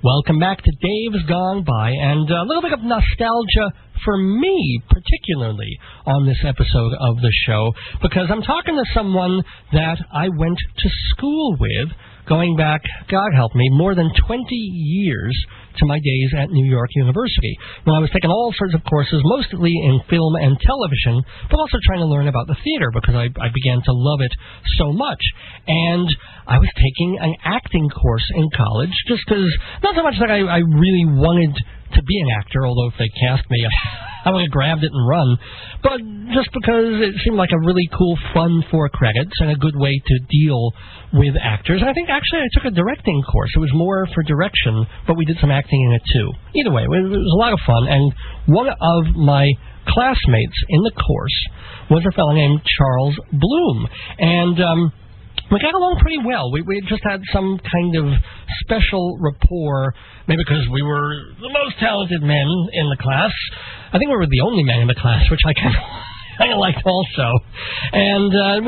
Welcome back to Dave's Gone By, and a little bit of nostalgia for me, particularly, on this episode of the show, because I'm talking to someone that I went to school with, going back, God help me, more than 20 years to my days at New York University, when I was taking all sorts of courses, mostly in film and television, but also trying to learn about the theater, because I began to love it so much. And I was taking an acting course in college, just because, not so much that I really wanted to be an actor, although if they cast me, I would have grabbed it and run, but just because it seemed like a really cool, fun 4 credits and a good way to deal with actors. And I think actually I took a directing course. It was more for direction, but we did some acting in it too. Either way, it was a lot of fun, and one of my classmates in the course was a fellow named Charles Bloom, and we got along pretty well. We just had some kind of special rapport, maybe because we were the most talented men in the class. I think we were the only men in the class, which I kind of liked also. And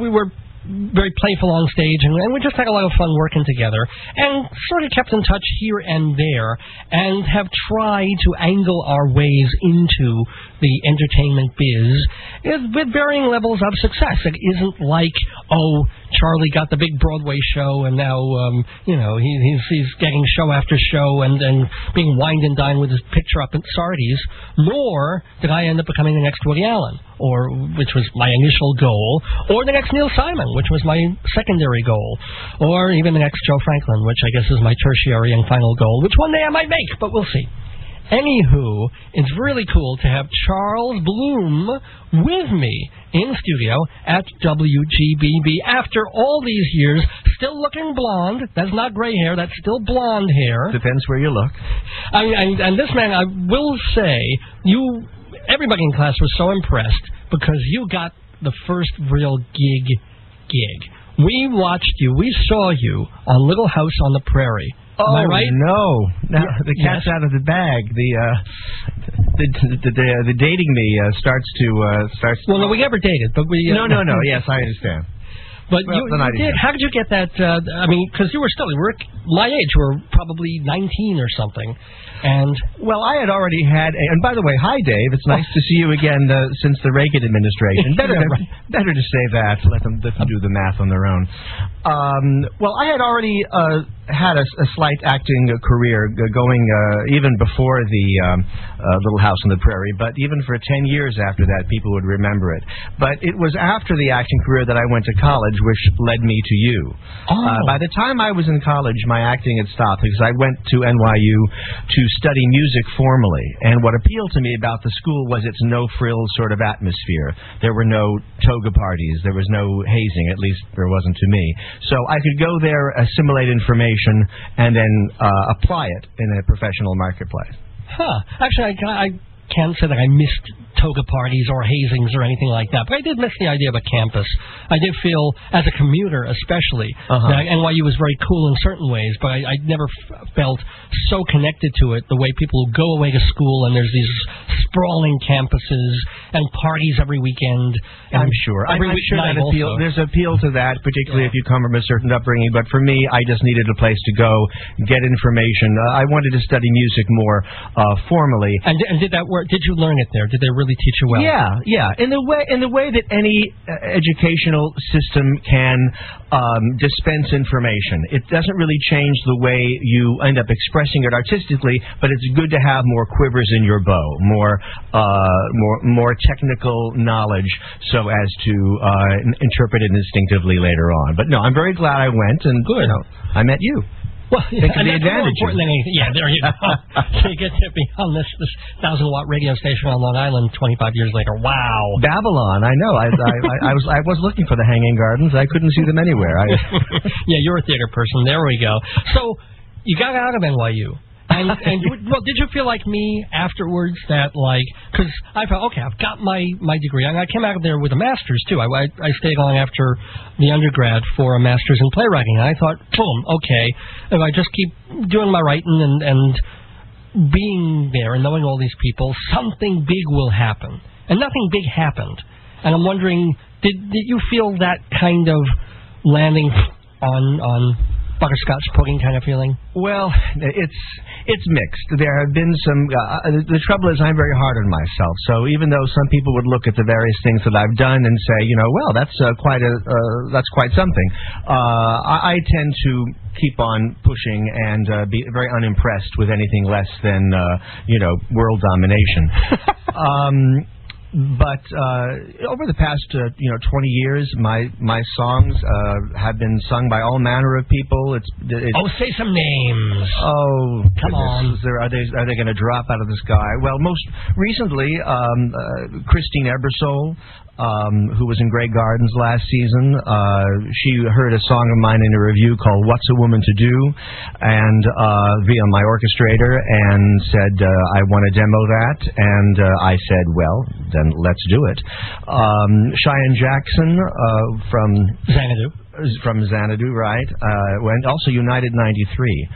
we were very playful on stage, and we just had a lot of fun working together, and sort of kept in touch here and there, and have tried to angle our ways into the entertainment biz with varying levels of success. It isn't like, oh, Charlie got the big Broadway show, and now, he's getting show after show and being wined and dined with his picture up at Sardi's, nor did I end up becoming the next Woody Allen, which was my initial goal, or the next Neil Simon, which was my secondary goal, or even the next Joe Franklin, which I guess is my tertiary and final goal, which one day I might make, but we'll see. Anywho, it's really cool to have Charles Bloom with me in studio at WGBB after all these years, still looking blonde. That's not gray hair, that's still blonde hair. Depends where you look. And this man, I will say, everybody in class was so impressed because you got the first real gig. We watched you, we saw you on Little House on the Prairie. Oh, am I right? No. Now, the cat's out of the bag. The dating me starts to... Well, no, we never dated, but we... No. Yes, I understand. But you did. How did you get that? Because you were my age. You were probably 19 or something. And well, I had already had. And by the way, hi Dave. It's nice to see you again since the Reagan administration. Better to say that. Let them do the math on their own. Well, I had already had a slight acting career going even before the Little House on the Prairie. But even for 10 years after that, people would remember it. But it was after the acting career that I went to college, which led me to you. By the time I was in college, my acting had stopped because I went to NYU to study music formally. And what appealed to me about the school was its no-frills sort of atmosphere. There were no toga parties. There was no hazing. At least there wasn't to me. So I could go there, assimilate information, and then apply it in a professional marketplace. Actually, I can't say that I missed toga parties or hazings or anything like that, but I did miss the idea of a campus. I did feel, as a commuter especially, that NYU was very cool in certain ways, but I never felt so connected to it the way people who go away to school and there's these sprawling campuses and parties every weekend. I'm sure. I'm sure that there's appeal to that, particularly if you come from a certain upbringing, but for me, I just needed a place to go, get information. I wanted to study music more formally. And did that work? Did you learn it there? Did they really teach you well? Yeah. In the way that any educational system can dispense information. It doesn't really change the way you end up expressing it artistically, but it's good to have more quivers in your bow, more technical knowledge, so as to interpret it instinctively later on. But no, I'm very glad I went, and good. I met you. Well, think of the advantage. Yeah, there you go. So you get to be on this 1,000-watt radio station on Long Island 25 years later. Wow. Babylon, I know. I was looking for the Hanging Gardens. I couldn't see them anywhere. Yeah, you're a theater person. There we go. So you got out of NYU. And did you feel like me afterwards that, because I felt, okay, I've got my degree. I came out of there with a master's, too. I stayed on after the undergrad for a master's in playwriting. And I thought, boom, okay, if I just keep doing my writing and being there and knowing all these people, something big will happen. And nothing big happened. And I'm wondering, did you feel that kind of landing on butterscotch pudding kind of feeling? Well, it's mixed. There have been some. The trouble is, I'm very hard on myself. So even though some people would look at the various things that I've done and say, well, that's quite something. I tend to keep on pushing and be very unimpressed with anything less than world domination. But over the past 20 years, my songs have been sung by all manner of people. It's say some names. Oh, come on! Are they going to drop out of the sky? Well, most recently, Christine Ebersole, who was in Grey Gardens last season, she heard a song of mine in a review called "What's a Woman to Do," and via my orchestrator, and said I want to demo that, and I said, well, then let's do it. Cheyenne Jackson from Xanadu, right? And also United 93.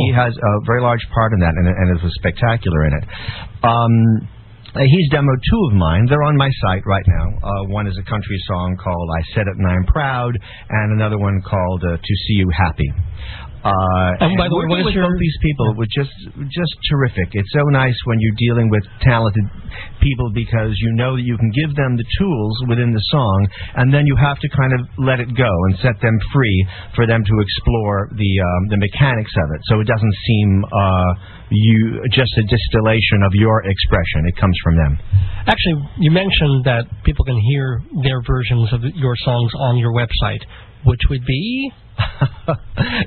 He has a very large part in that, and is spectacular in it. He's demoed two of mine. They're on my site right now. One is a country song called "I Said It and I'm Proud," and another one called "To See You Happy." And by the way, working with both these people was just terrific. It's so nice when you're dealing with talented people, because you know that you can give them the tools within the song, and then you have to kind of let it go and set them free for them to explore the mechanics of it. So it doesn't seem just a distillation of your expression. It comes from them. Actually, you mentioned that people can hear their versions of your songs on your website, which would be...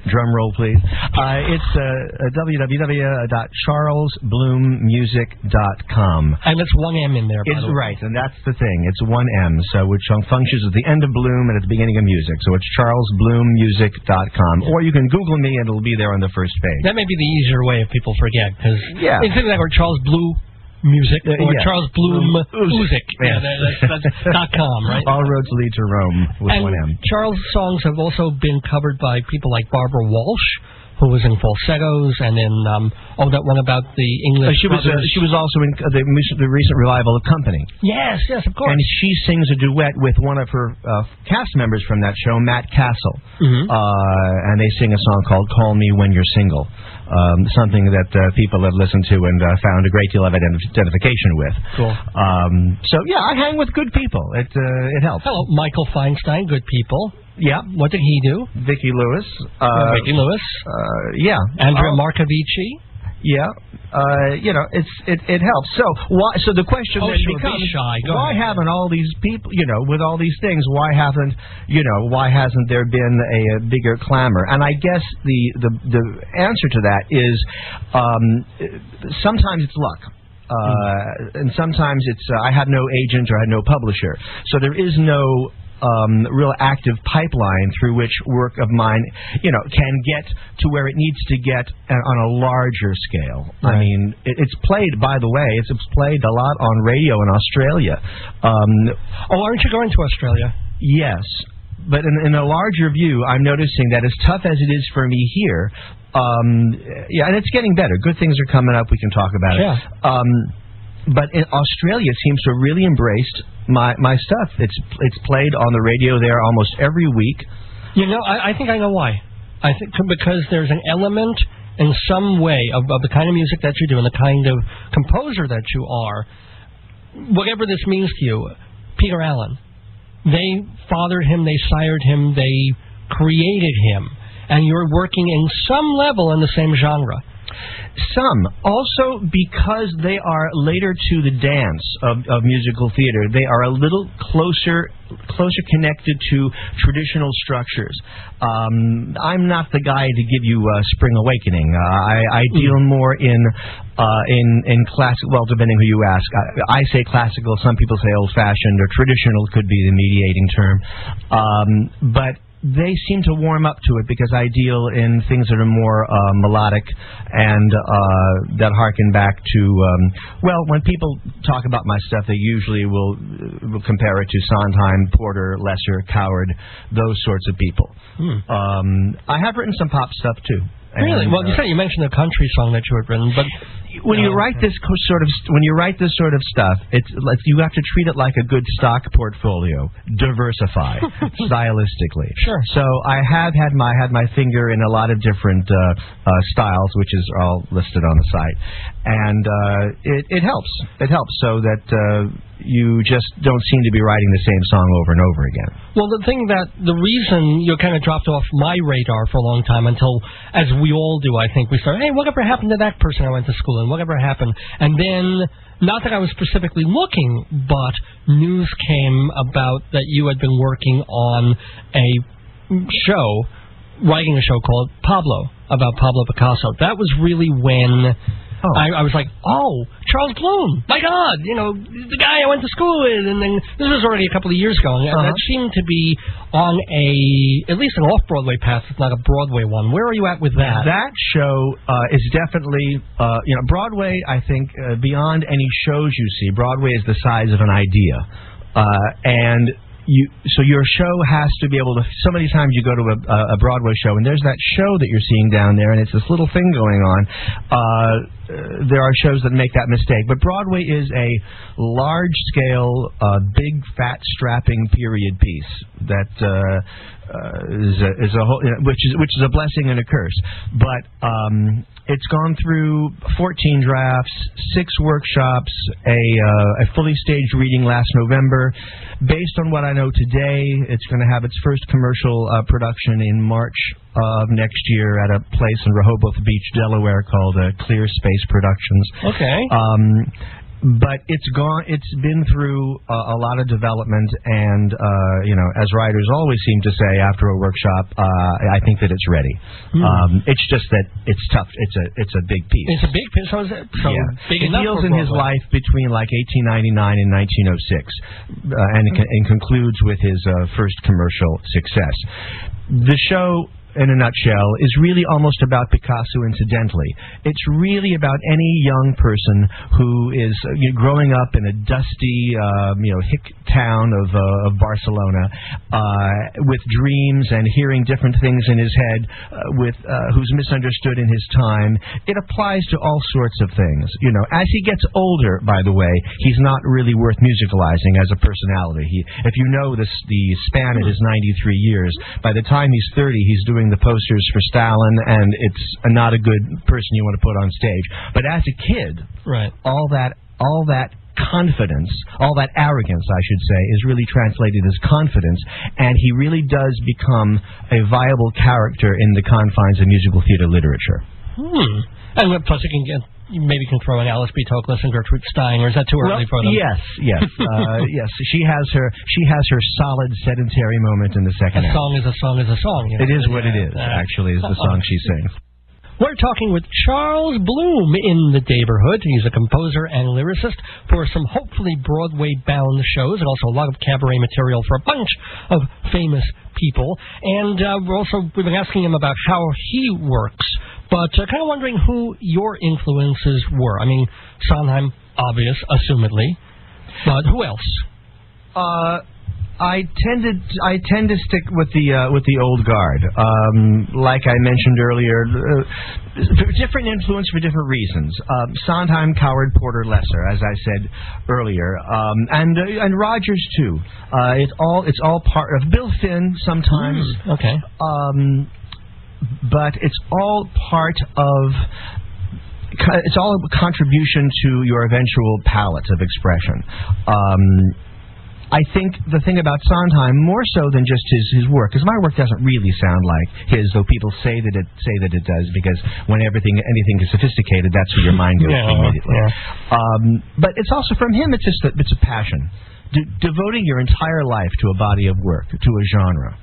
Drum roll, please. It's www.charlesbloommusic.com. And it's one M in there, by the way. Right, and that's the thing. It's one M, which functions at the end of Bloom and at the beginning of music. So it's charlesbloommusic.com. Or you can Google me, and it'll be there on the first page. That may be the easier way if people forget, because it's things like Charles Blue Music or Charles Bloom Music. Yeah, that's .com, right? All roads lead to Rome with one M. Charles' songs have also been covered by people like Barbara Walsh, who was in Falsettos, and in that one about the English. She was also in the recent revival of Company. Yes, of course. And she sings a duet with one of her cast members from that show, Matt Castle, and they sing a song called "Call Me When You're Single." Something that people have listened to and found a great deal of identification with. Cool. So I hang with good people. It helps. Hello, Michael Feinstein, good people. Yeah. What did he do? Vicki Lewis. Andrea Marcovici. Yeah. It helps. So the question then becomes, why haven't all these people, with all these things, why hasn't there been a bigger clamor? And I guess the answer to that is sometimes it's luck. And sometimes it's I have no agent or I have no publisher. So there is no real active pipeline through which work of mine, can get to where it needs to get on a larger scale. Right. I mean, it's played, by the way, it's played a lot on radio in Australia. Aren't you going to Australia? Yes. But in a larger view, I'm noticing that as tough as it is for me here, and it's getting better. Good things are coming up. We can talk about it. But in Australia, it seems to have really embraced my stuff. It's played on the radio there almost every week. I think I know why. I think because there's an element in some way of the kind of music that you do and the kind of composer that you are. Whatever this means to you, Peter Allen. They fathered him, they sired him, they created him, and you're working in some level in the same genre. Some. Also, because they are later to the dance of musical theater, they are a little closer connected to traditional structures. I'm not the guy to give you Spring Awakening. I deal more in classical. Well, depending who you ask, I say classical. Some people say old-fashioned, or traditional could be the mediating term. But they seem to warm up to it because I deal in things that are more melodic and that harken back to, when people talk about my stuff, they usually will compare it to Sondheim, Porter, Lesser, Coward, those sorts of people. I have written some pop stuff, too. Really? And, well, you mentioned a country song that you had written, but when you write this sort of stuff, it's like you have to treat it like a good stock portfolio. Diversify stylistically. Sure. So I have had my finger in a lot of different styles, which is all listed on the site, and it helps. It helps so that you just don't seem to be writing the same song over and over again. Well, the reason you kind of dropped off my radar for a long time until, as we all do, I think, we started, hey, whatever happened to that person I went to school with, whatever happened? And then, not that I was specifically looking, but news came about that you had been working on a show, writing a show called Pablo, about Pablo Picasso. That was really when... Oh. I was like, oh, Charles Bloom, my God, the guy I went to school with, and then this was already a couple of years ago, and that seemed to be on at least an off-Broadway path, if not a Broadway one. Where are you at with that? That show is definitely, Broadway, I think, beyond any shows you see, Broadway is the size of an idea, and... So your show has to be able to... So many times you go to a Broadway show, and there's that show that you're seeing down there, and it's this little thing going on. There are shows that make that mistake. But Broadway is a large-scale, big, fat, strapping period piece that is a whole... which is a blessing and a curse. But... it's gone through 14 drafts, 6 workshops, a fully staged reading last November. Based on what I know today, it's going to have its first commercial production in March of next year at a place in Rehoboth Beach, Delaware, called Clear Space Productions. Okay. But it's been through a lot of development, and as writers always seem to say after a workshop, I think that it's ready. It's just that it's tough. It's a big piece. It's a big piece. Big enough. It deals in his life between like 1899 and 1906, and concludes with his first commercial success. The show, in a nutshell, is really almost about Picasso incidentally. It's really about any young person who is growing up in a dusty, hick town of Barcelona, with dreams and hearing different things in his head, who's misunderstood in his time. It applies to all sorts of things. As he gets older, by the way, he's not really worth musicalizing as a personality. If you know the span of his 93 years, by the time he's 30, he's doing the posters for Stalin, and it's not a good person you want to put on stage. But as a kid, right, all that confidence, all that arrogance, I should say, is really translated as confidence, and he really does become a viable character in the confines of musical theater literature. And plus you maybe can throw in Alice B. Toklas and Gertrude Stein, or is that too early for them? Yes. Yes. She has her solid sedentary moment in the second act. A song is a song is a song. It is what it is, actually, is the song she sings. We're talking with Charles Bloom in the neighborhood. He's a composer and lyricist for some hopefully Broadway-bound shows, and also a lot of cabaret material for a bunch of famous people. And we've been asking him about how he works, but kind of wondering who your influences were. I mean, Sondheim, obvious, assumedly, but who else? I tend to stick with the old guard. Like I mentioned earlier, different influence for different reasons. Sondheim, Coward, Porter, Lesser, as I said earlier, and Rogers too. It's all part of Bill Finn sometimes. Okay. But it's all part of. It's all a contribution to your eventual palette of expression. I think the thing about Sondheim, more so than just his work, because my work doesn't really sound like his, though people say that it does, because when anything is sophisticated, that's where your mind goes to immediately. Yeah. But it's also, from him, it's a passion. Devoting your entire life to a body of work, to a genre.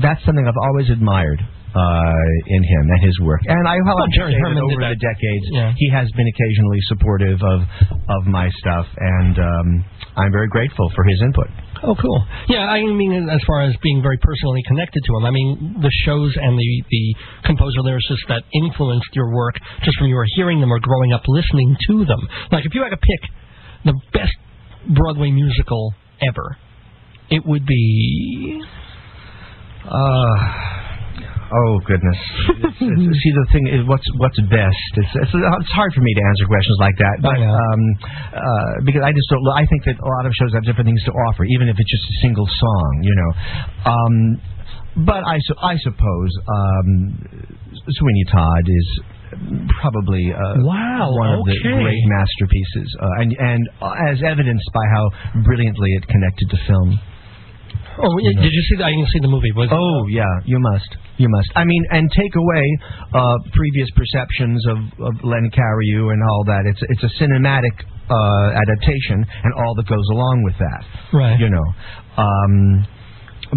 That's something I've always admired in him and his work. And I will say that over the decades, he has been occasionally supportive of my stuff, and I'm very grateful for his input. Oh, cool. Yeah, I mean, as far as being very personally connected to him, I mean, the shows and the composer-lyricists that influenced your work, just from your hearing them or growing up listening to them. Like, if you had to pick the best Broadway musical ever, it would be... Oh goodness! See, the thing is, what's best? It's hard for me to answer questions like that, but because I just don't. I think that a lot of shows have different things to offer, even if it's just a single song, you know. But I suppose Sweeney Todd is probably one of the great masterpieces, and as evidenced by how brilliantly it connected to film. Oh, did you see that? I didn't see the movie. Yeah, you must. I mean, and take away previous perceptions of Len Cariou and all that. It's a cinematic adaptation, and all that goes along with that. Right. You know,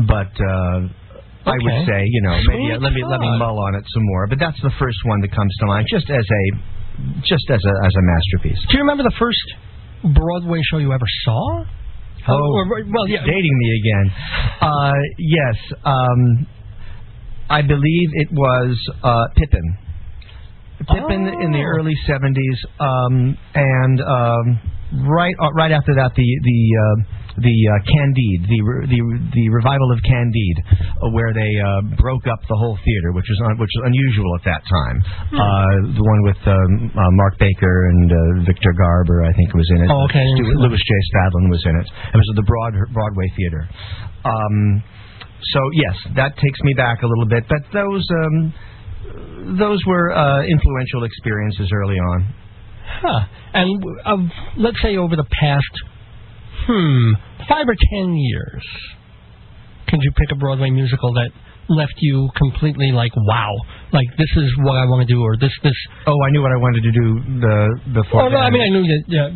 but I would say, you know, maybe let me mull on it some more. But that's the first one that comes to mind, just as a masterpiece. Do you remember the first Broadway show you ever saw? Dating me again. Yes. I believe it was Pippin. Pippin in the early 70s, and right after that, the Candide, the revival of Candide, where they broke up the whole theater, which was unusual at that time. The one with Mark Baker and Victor Garber, I think, was in it. Oh, okay. Louis J. Stadlin was in it. It was at the Broadway Theater. So yes, that takes me back a little bit, but those were influential experiences early on. Huh. And let's say over the past 5 or 10 years, could you pick a Broadway musical that left you completely like, wow, like this is what I want to do, or this? Oh, I knew what I wanted to do before. Oh no, I mean I knew that, yeah.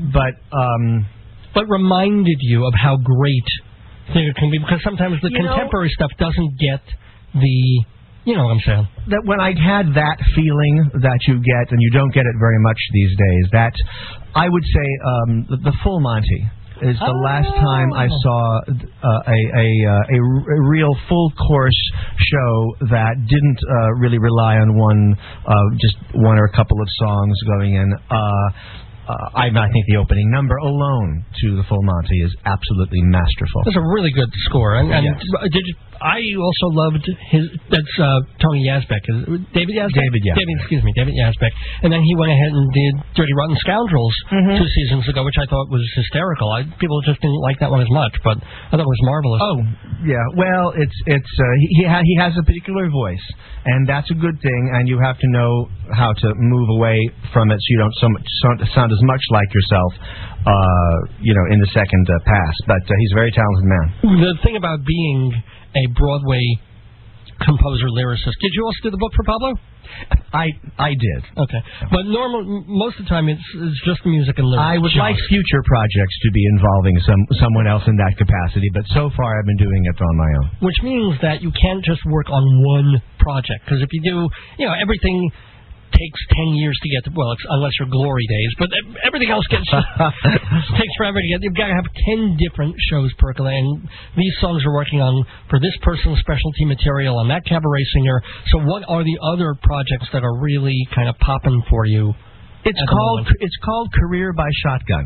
But reminded you of how great theater can be, because sometimes the contemporary stuff doesn't get the. You know what I'm saying? That when I had that feeling that you get, and you don't get it very much these days, that I would say the Full Monty is the last time I saw a real full course show that didn't really rely on just one or a couple of songs going in. I think the opening number alone to the Full Monty is absolutely masterful. That's a really good score, and yes. I also loved his. That's Tony Yazbek, David Yazbek. David Yazbek, and then he went ahead and did Dirty Rotten Scoundrels 2 seasons ago, which I thought was hysterical. People just didn't like that one as much, but I thought it was marvelous. Oh yeah, well he has a particular voice, and that's a good thing, and you have to know how to move away from it so you don't sound as much like yourself, in the second pass. But he's a very talented man. The thing about being a Broadway composer lyricist, did you also do the book for Pablo? I did. Okay, but most of the time it's just music and lyrics. I would like future projects to be involving someone else in that capacity, but so far I've been doing it on my own. Which means that you can't just work on one project, because if you do, everything takes 10 years to get to, unless you're Glory Days, but everything else takes forever to get. You've got to have 10 different shows percolating. These songs are working on for this person's specialty material and that cabaret singer. So what are the other projects that are really kind of popping for you? It's called Career by Shotgun.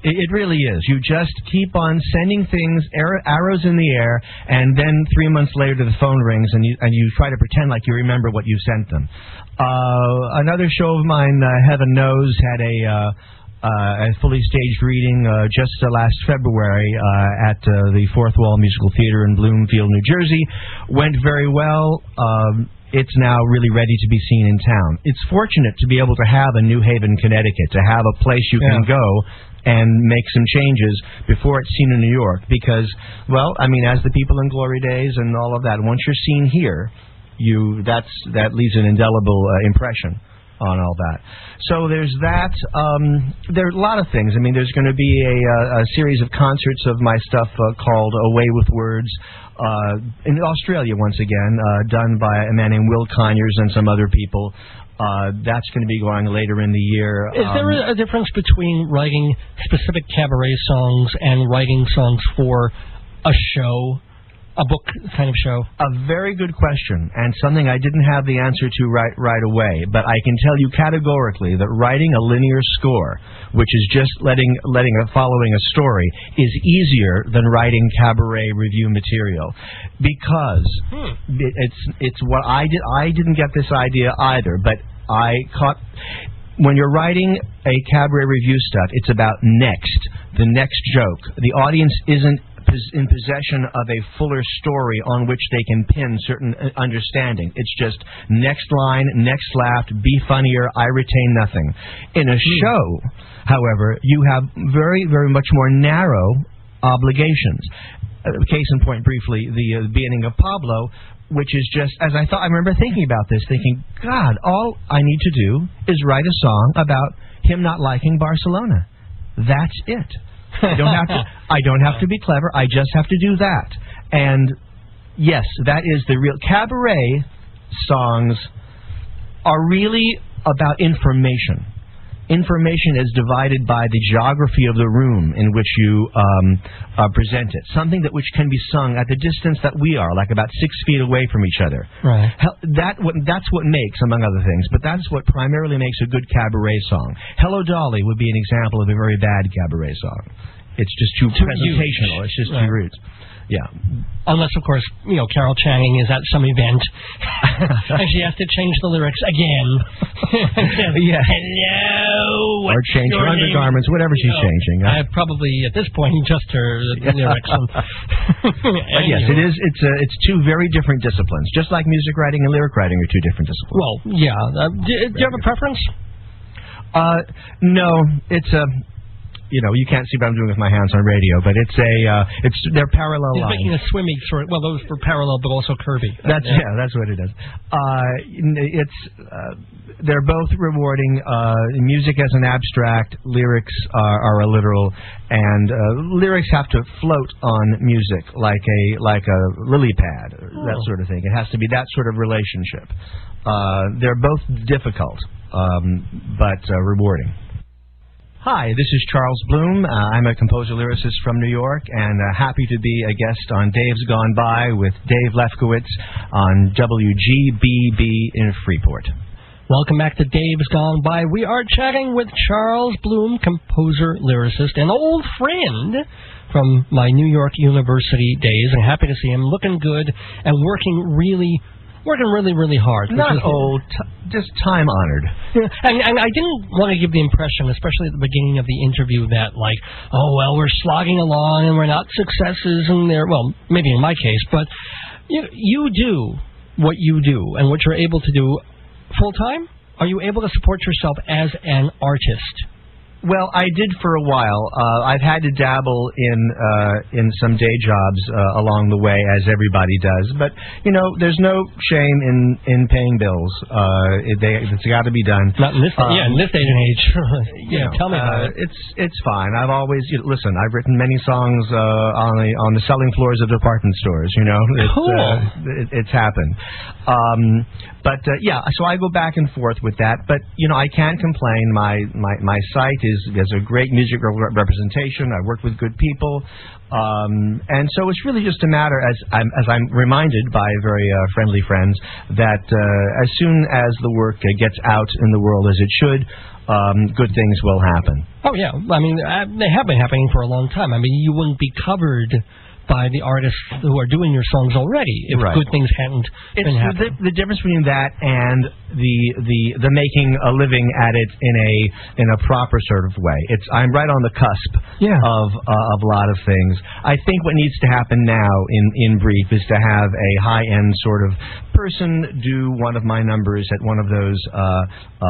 It really is. You just keep on sending things, arrows in the air, and then 3 months later the phone rings and you try to pretend like you remember what you sent them. Another show of mine, Heaven Knows, had a fully staged reading just last February at the Fourth Wall Musical Theater in Bloomfield, New Jersey. Went very well. It's now really ready to be seen in town. It's fortunate to be able to have a New Haven, Connecticut, to have a place you can go and make some changes before it's seen in New York. Because, as the people in Glory Days and all of that, once you're seen here, that leaves an indelible impression on all that. So there's that. There are a lot of things. There's going to be a series of concerts of my stuff called Away with Words in Australia once again, done by a man named Will Conyers and some other people. That's going to be going later in the year. Is there a difference between writing specific cabaret songs and writing songs for a show? a book kind of show? A very good question, and something I didn't have the answer to right away. But I can tell you categorically that writing a linear score, which is just following a story, is easier than writing cabaret review material, because it's what I did. I didn't get this idea either, but I caught. When you're writing a cabaret review stuff, it's about the next joke. The audience isn't in possession of a fuller story on which they can pin certain understanding. It's just next line, next laugh, be funnier, I retain nothing. In a show, however, you have very, very much more narrow obligations. Case in point, briefly, the beginning of Pablo, which is just, as I thought, I remember thinking about this, thinking, God, all I need to do is write a song about him not liking Barcelona. That's it. I don't have to be clever. I just have to do that. And yes, that is the real cabaret songs are really about information. Information is divided by the geography of the room in which you present it. Something which can be sung at the distance that we are, like about 6 feet away from each other. Right. That's what makes, among other things, but that's what primarily makes a good cabaret song. Hello, Dolly would be an example of a very bad cabaret song. It's just too presentational. It's just too rude. Yeah. Unless, of course, Carol Channing is at some event and she has to change the lyrics again. Yeah. Hello. Or change her undergarments, whatever she's changing. I probably, at this point, just her lyrics. But yes, it's two very different disciplines. Just like music writing and lyric writing are two different disciplines. Well, yeah. Do you have a preference? No. It's a... you can't see what I'm doing with my hands on radio, but they're parallel lines. He's making a swimming through it. Well, those were parallel, but also curvy. That's what it is. They're both rewarding. Music as an abstract, lyrics are a literal, and lyrics have to float on music like a lily pad, that sort of thing. It has to be that sort of relationship. They're both difficult, but rewarding. Hi, this is Charles Bloom. I'm a composer-lyricist from New York, and happy to be a guest on Dave's Gone By with Dave Lefkowitz on WGBB in Freeport. Welcome back to Dave's Gone By. We are chatting with Charles Bloom, composer-lyricist, an old friend from my New York University days, and happy to see him looking good and working really, really hard. Not old, just time-honored. Yeah, and I didn't want to give the impression, especially at the beginning of the interview, that, we're slogging along and we're not successes and well, maybe in my case, but you do what you do and what you're able to do full-time. Are you able to support yourself as an artist? Well, I did for a while. I've had to dabble in some day jobs along the way, as everybody does. But there's no shame in paying bills. It's got to be done. Not in this, in this day and age. Tell me about it. It's fine. I've always listen. I've written many songs on the selling floors of department stores. Cool. It's happened. So I go back and forth with that. But I can't complain. My site has a great music representation. I work with good people, and so it's really just a matter, as I'm reminded by very friendly friends, that as soon as the work gets out in the world as it should, good things will happen. Oh yeah, I mean they have been happening for a long time. I mean you wouldn't be covered by the artists who are doing your songs already if good things hadn't been happening. The difference between that and the making a living at it in a proper sort of way. I'm right on the cusp of a lot of things. I think what needs to happen now, in brief, is to have a high-end sort of person do one of my numbers at one of those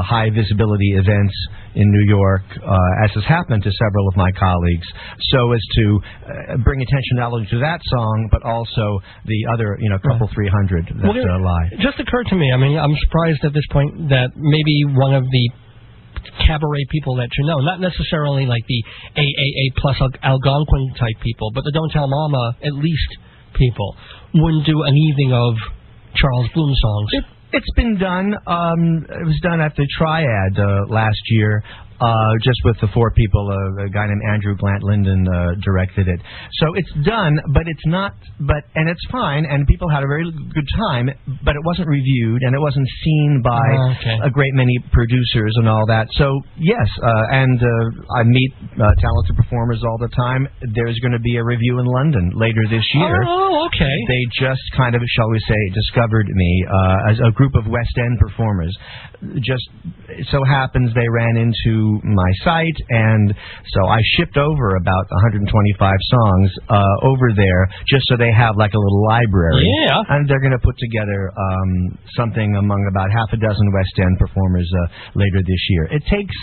high visibility events in New York, as has happened to several of my colleagues, so as to bring attention not only to that song, but also the other, couple 300 that lie. It just occurred to me, I mean, I'm surprised at this point that maybe one of the cabaret people that you know, not necessarily like the AAA plus Algonquin type people, but the Don't Tell Mama at least people, wouldn't do an evening of Charles Bloom songs. It's been done. It was done at the Triad last year. just with the 4 people. A guy named Andrew Glant Linden directed it. So it's done, but it's not. And it's fine, and people had a very good time. But it wasn't reviewed, and it wasn't seen by a great many producers and all that. So yes, and I meet talented performers all the time. There's going to be a review in London later this year. Oh, okay. They just kind of, shall we say, discovered me as a group of West End performers. Just so happens they ran into my site, and so I shipped over about 125 songs over there just so they have like a little library. Yeah. And they're going to put together something among about half a dozen West End performers later this year. It takes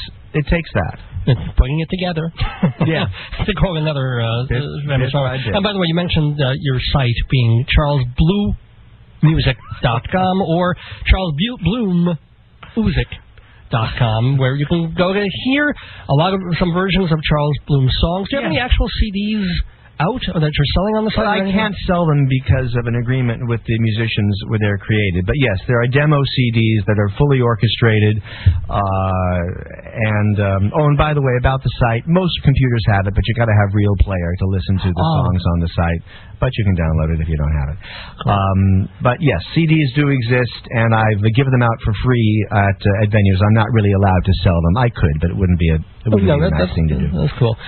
that. It's putting it together. Yeah. To quote another song. I did. And by the way, you mentioned your site being charlesbluemusic.com or charlesbloommusic.com, where you can go to hear some versions of Charles Bloom songs. Do you have any actual CDs out or that you're selling on the site? Well, I can't sell them because of an agreement with the musicians where they're created. But yes, there are demo CDs that are fully orchestrated. And by the way, about the site, most computers have it, but you got to have Real Player to listen to the songs on the site. But you can download it if you don't have it. Cool. But yes, CDs do exist, and I've given them out for free at venues. I'm not really allowed to sell them. I could, but it wouldn't be a nice thing to do. That's cool.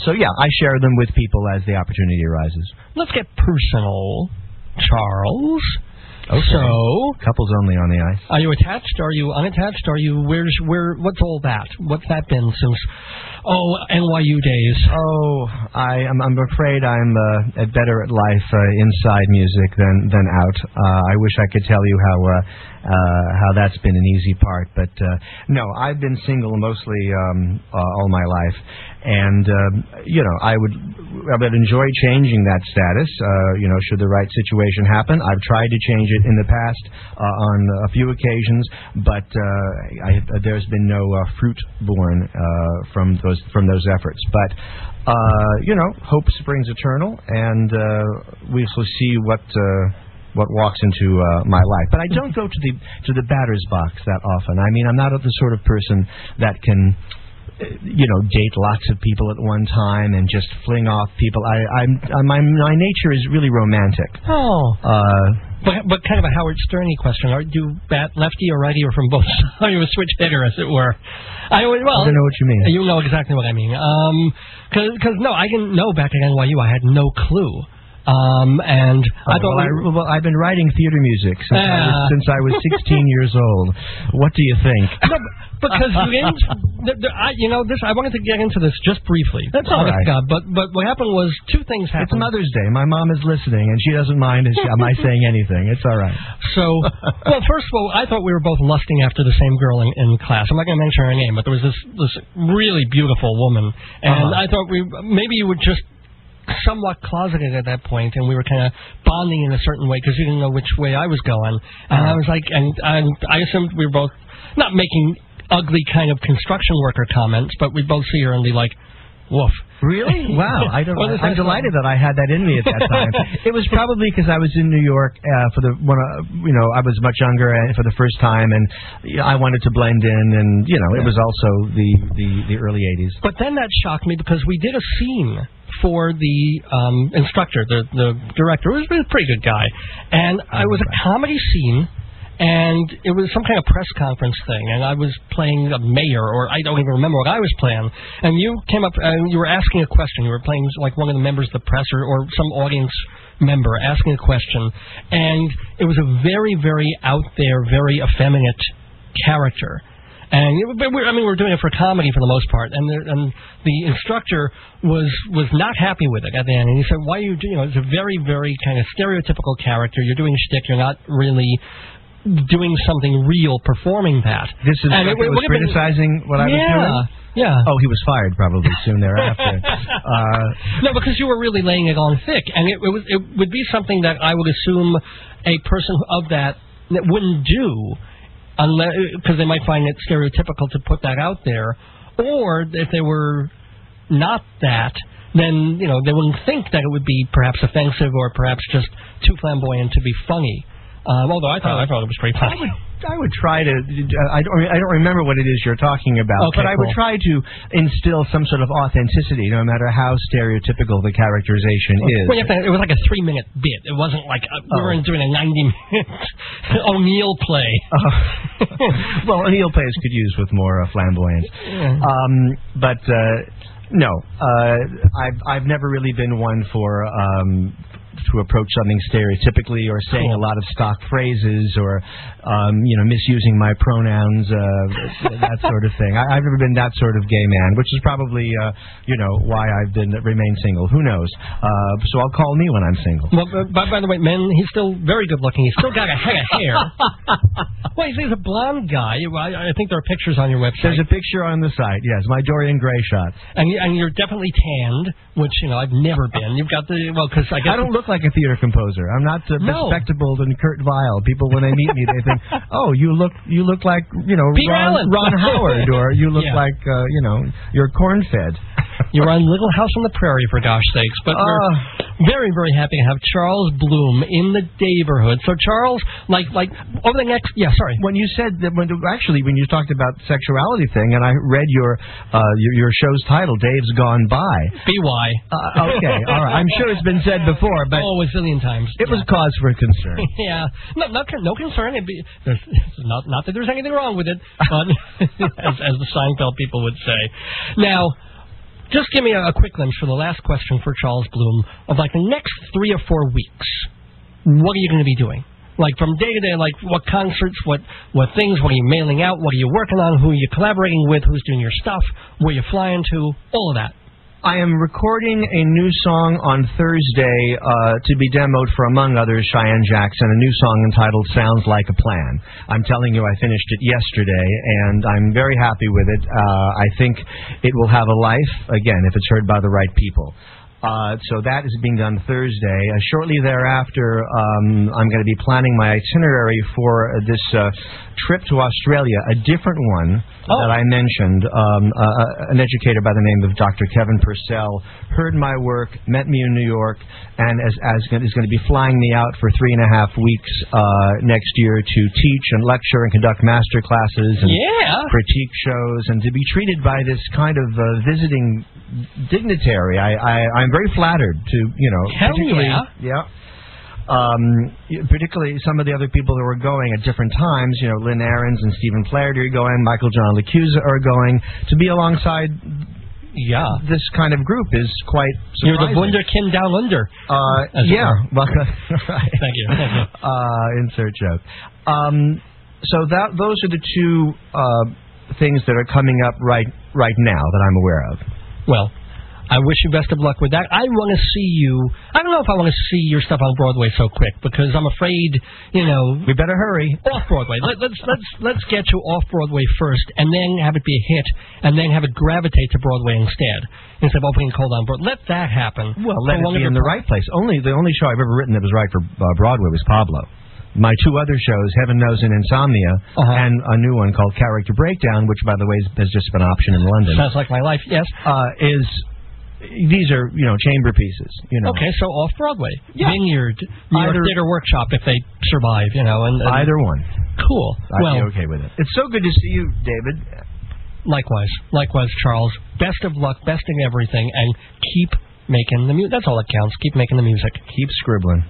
So yeah, I share them with people as the opportunity arises. Let's get personal, Charles. Okay. So, couples only on the ice. Are you attached? Are you unattached? Are you what's all that? What's that been since NYU days? I'm afraid I'm better at life inside music than out. I wish I could tell you how that's been an easy part, but no, I've been single mostly all my life, and I would enjoy changing that status. Should the right situation happen. I've tried to change it in the past on a few occasions, but there's been no fruit born from those efforts. But hope springs eternal, and we shall see what walks into my life. But I don't go to the batter's box that often. I mean, I'm not the sort of person that can date lots of people at one time and just fling off people. My nature is really romantic. But kind of a Howard Stern-y question. Do you bat lefty or righty or from both sides? Are you a switch hitter, as it were? I don't know what you mean. You know exactly what I mean. Because I didn't know back at NYU. I had no clue. And I thought I've been writing theater music since I was 16 years old. What do you think? No, because you didn't. I wanted to get into this just briefly. That's all right. God, but what happened was two things happened. It's Mother's Day. My mom is listening, and she doesn't mind my saying anything. It's all right. So, first of all, I thought we were both lusting after the same girl in class. I'm not going to mention her name, but there was this really beautiful woman, and I thought maybe you would just somewhat closeted at that point, and we were kind of bonding in a certain way because you didn't know which way I was going. And I was like, and I assumed we were both not making ugly kind of construction worker comments, but we'd both see her and be like, woof. Really? Wow. I'm delighted that I had that in me at that time. It was probably because I was in New York I was much younger for the first time, and I wanted to blend in, and it was also the early 80s. But then that shocked me because we did a scene for the instructor, the director, who was a pretty good guy, and it was a comedy scene. And it was some kind of press conference thing, and I was playing a mayor, or I don't even remember what I was playing. And you came up, and you were asking a question. You were playing like one of the members of the press or some audience member asking a question. And it was a very, very out there, very effeminate character. And we were doing it for comedy for the most part. And the instructor was not happy with it at the end. And he said, "Why are you doing? It's a very, very kind of stereotypical character. You're doing shtick. You're not really doing something real, performing that." This is was criticizing what I was doing? Yeah. Oh, he was fired probably soon thereafter. No, because you were really laying it on thick, and it would be something that I would assume a person of that wouldn't do, unless because they might find it stereotypical to put that out there, or if they were not that, then they wouldn't think that it would be perhaps offensive or perhaps just too flamboyant to be funny. Although I thought it was pretty funny. would try to. I don't remember what it is you're talking about, but I would try to instill some sort of authenticity, no matter how stereotypical the characterization is. Well, it was like a 3-minute bit. It wasn't like we were doing a 90-minute O'Neill play. Well, O'Neill plays could use with more flamboyance. No, I've never really been one for to approach something stereotypically or saying a lot of stock phrases or misusing my pronouns, that sort of thing. I've never been that sort of gay man, which is probably why I've remained single. Who knows? So I'll call me when I'm single. Well, by the way, men, he's still very good looking. He's still got a head of hair. Well, he's a blonde guy. I think there are pictures on your website. There's a picture on the site. Yes, my Dorian Gray shots. And you're definitely tanned, which I've never been. You've got because I don't look like a theater composer. I'm not bespectacled and Kurt Weill. People, when they meet me, they think, "Oh, you look like Ron Howard, or you look like you're corn-fed." You're on Little House on the Prairie, for gosh sakes. But we're very, very happy to have Charles Bloom in the neighborhood. So Charles, like over the next, when you said that, when you talked about sexuality thing, and I read your show's title, Dave's Gone By. BY. Okay, all right. I'm sure it's been said before, but a zillion times. It was cause for concern. Yeah, no concern. Not that there's anything wrong with it, but as the Seinfeld people would say. Now, just give me a quick glimpse for the last question for Charles Bloom of the next 3 or 4 weeks. What are you going to be doing? From day to day, what concerts, what things, what are you mailing out, what are you working on, who are you collaborating with, who's doing your stuff, where you're flying to, all of that. I am recording a new song on Thursday to be demoed for, among others, Cheyenne Jackson, a new song entitled Sounds Like a Plan. I'm telling you, I finished it yesterday, and I'm very happy with it. I think it will have a life, again, if it's heard by the right people. So that is being done Thursday. Shortly thereafter, I'm going to be planning my itinerary for this trip to Australia, a different one that I mentioned. An educator by the name of Dr. Kevin Purcell heard my work, met me in New York, and is going to be flying me out for 3.5 weeks next year to teach and lecture and conduct master classes and critique shows, and to be treated by this kind of visiting dignitary. I'm very flattered to, particularly some of the other people who are going at different times, Lynn Ahrens and Stephen Flaherty are going, Michael John LaCusa are going, to be alongside this kind of group is quite surprising. You're the Wunderkind down under. Well, right. Thank you. Insert joke. So those are the two things that are coming up right now that I'm aware of. Well, I wish you best of luck with that. I want to see you. I don't know if I want to see your stuff on Broadway so quick, because I'm afraid, we better hurry. Off Broadway. Let's get you off Broadway first, and then have it be a hit, and then have it gravitate to Broadway instead of opening cold on Broadway. Let that happen. Well, let it be in the right place. The only show I've ever written that was right for Broadway was Pablo. My 2 other shows, Heaven Knows and Insomnia, and a new one called Character Breakdown, which, by the way, has just been optioned in London. Sounds like my life, yes. These are, chamber pieces, Okay, so off-Broadway. Vineyard, New York Theater Workshop, if they survive, and either one. Cool. I'd be okay with it. It's so good to see you, David. Likewise, Charles. Best of luck, best in everything, and keep making the music. That's all that counts. Keep making the music. Keep scribbling.